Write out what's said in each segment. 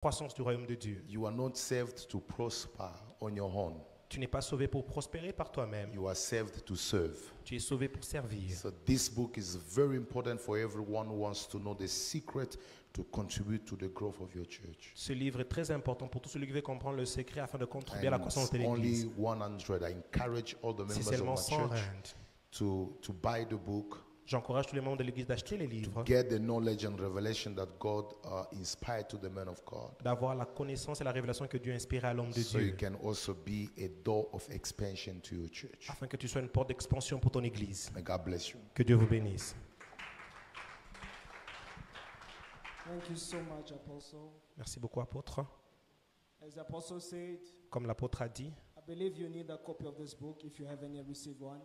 croissance du royaume de Dieu. You are not saved to prosper on your own. Tu n'es pas sauvé pour prospérer par toi-même. You are saved to serve. Tu es sauvé pour servir. So this book is very important for everyone who wants to know the secret to contribute to the growth of your church. Ce livre est très important pour tous ceux qui veulent comprendre le secret afin de contribuer à la And croissance it's de l'Église. only 100. I encourage all the C'est members of seulement my 100 church rand. to buy the book, J'encourage tous les membres de l'Église d'acheter les livres, get the knowledge and revelation that God inspired to the men of God, d'avoir la connaissance et la révélation que Dieu a inspirée à l'homme de so you Dieu, can also be a door of expansion to your church. afin que tu sois une porte d'expansion pour ton Église. May God bless you. Que Dieu vous bénisse. Thank you so much, Apostle. Merci beaucoup, apôtre. As Apostle said, Comme l'apôtre a dit, I believe you need a copy of this book if you haven't yet received one.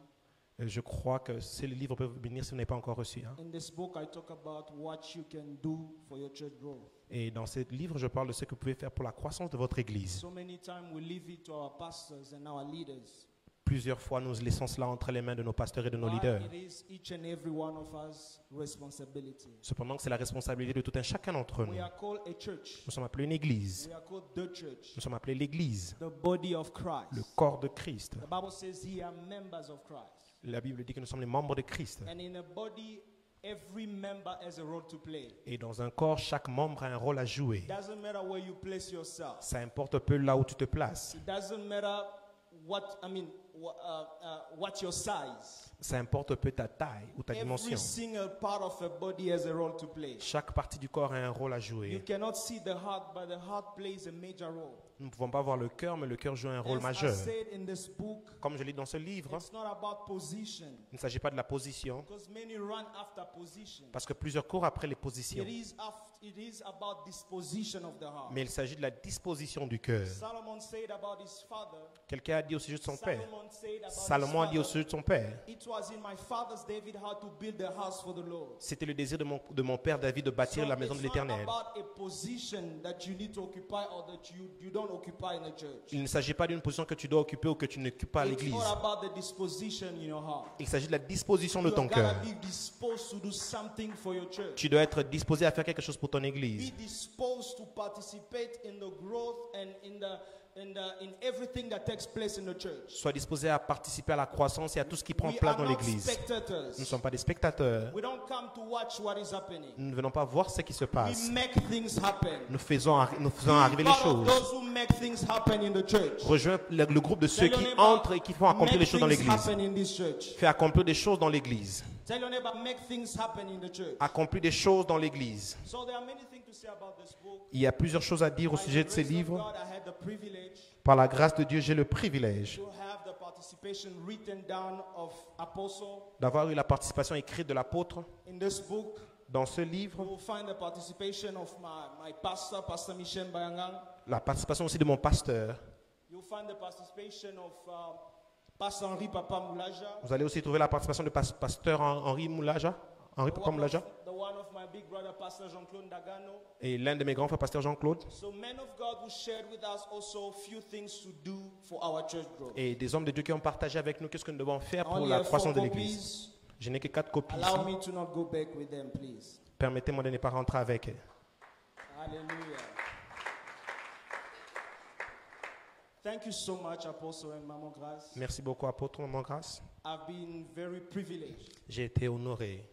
je crois que c'est le livre peut vous bénir si vous n'avez pas encore reçu. In this book, I talk about what you can do for your church growth. Et dans ce livre, je parle de ce que vous pouvez faire pour la croissance de votre Église. So many times we leave it to our pastors and our leaders. Plusieurs fois, nous laissons cela entre les mains de nos pasteurs et de nos leaders. But it is each and every one of us responsibility. Cependant, c'est la responsabilité de tout un chacun d'entre nous. We are called a church. Nous sommes appelés une Église. We are called the church, Nous sommes appelés l'Église, the body of Christ. le corps de Christ. The Bible says here are members of Christ. La Bible dit que nous sommes les membres de Christ. And in a body, every member has a role to play. Et dans un corps, chaque membre a un rôle à jouer. It doesn't matter where you place yourself. Ça importe peu là où tu te places. It doesn't matter what your size. Ça importe peu ta taille ou ta Every dimension. single part of a body has a role to play. Chaque partie du corps a un rôle à You jouer. cannot see the heart, but the heart plays a major role. Nous ne pouvons pas voir le cœur, mais le cœur joue un rôle As I majeur. said in this book, Comme je lis dans ce livre, it's not about position, il ne s'agit pas de la position, because many run after position. parce que plusieurs courent après les positions. It is about disposition of the heart. Mais il s'agit de la disposition du cœur. Solomon said about his father. Quelqu'un a dit au sujet de son père. Solomon said about Salomon a his dit au father, sujet de son père. it was in my father's David how to build a house for the Lord. C'était le désir de mon père David de bâtir So la maison de it's l'Éternel. not about a position that you need to occupy or that you don't occupy in the church. Il ne s'agit pas d'une position que tu dois occuper ou que tu n'occupes pas à It's l'église. not about the disposition in your heart. Il s'agit de la disposition de You ton cœur. gotta be disposed to do something for your church. Tu dois être disposé à faire quelque chose pour ton Be église. disposed to participate in the growth and in everything that takes place in the church. Sois disposé à participer à la croissance et à tout ce qui prend We place are dans not l'église. spectators. Nous ne sommes pas des spectateurs. We don't come to watch what is happening. Nous ne venons pas voir ce qui se We passe. make things happen. Nous faisons Be arriver les part of choses. those who make things happen in the church. Rejoins le groupe de ceux Tell your qui neighbor, entrent et qui font accomplir make les choses dans things l'église. happen in this church. Fais accomplir des choses dans l'église. Tell your neighbor, make things happen in the church. Accomplir des choses dans l'église. So there are many things to say about this book. Il y a plusieurs choses à dire au By sujet the de ces grace of livres. God, I had the privilege Par la grâce de Dieu, j'ai le privilège to have the participation written down of Apostle d'avoir eu la participation écrite de l'apôtre in this book. dans ce You livre. will find the participation of my pastor, Pastor Michel Bayangang. La participation aussi de mon pasteur. You'll find the participation of Pastor Henri Papa Moulaja. Vous allez aussi trouver la participation de pasteur Henri Moulaja. Henri Papa Moulaja. The one of my big brother, Pastor Jean-Claude Dagano. Et l'un de mes grands frères, pasteur Jean-Claude. So men of God who shared with us also few things to do for our church growth. Et des hommes de Dieu qui ont partagé avec nous qu'est-ce que nous devons faire I pour only la have 4 croissance de l'église. copies. Je n'ai que 4 copies ici. Allow me to not go back with them, please. Permettez-moi de ne pas rentrer avec elles. Hallelujah. Thank you so much, Apostle and Maman Grace. Merci beaucoup, apôtre, maman grâce. I've been very privileged J'ai été honoré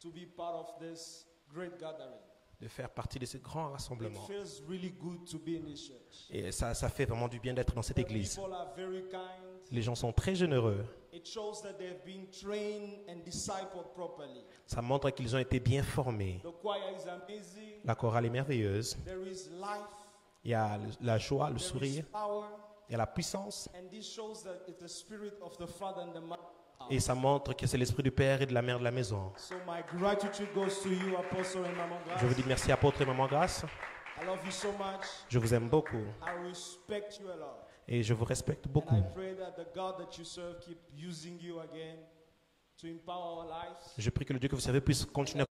to be part of this great gathering. de faire partie de ce grand It rassemblement. feels really good to be in this church. Et ça fait vraiment du bien d'être dans cette The église. people are very kind. Les gens sont très généreux. It shows that they've been trained and discipled properly. Ça montre qu'ils ont été bien formés. The choir is amazing. La chorale est merveilleuse. There is life. Il y a la joie, le There is sourire, power. il y a la puissance. And this shows that it's the spirit of the Father and the Mother. Et ça montre que c'est l'esprit du Père et de la Mère de la maison. So my gratitude goes to you, Apostle and Maman Je vous dis Grace. merci, apôtre et maman grâce. I love you so much. Je vous aime beaucoup I respect you a lot. et je vous respecte And beaucoup. I pray that the God that you serve keep using you again to empower our lives. Je prie que le Dieu que vous servez puisse continuer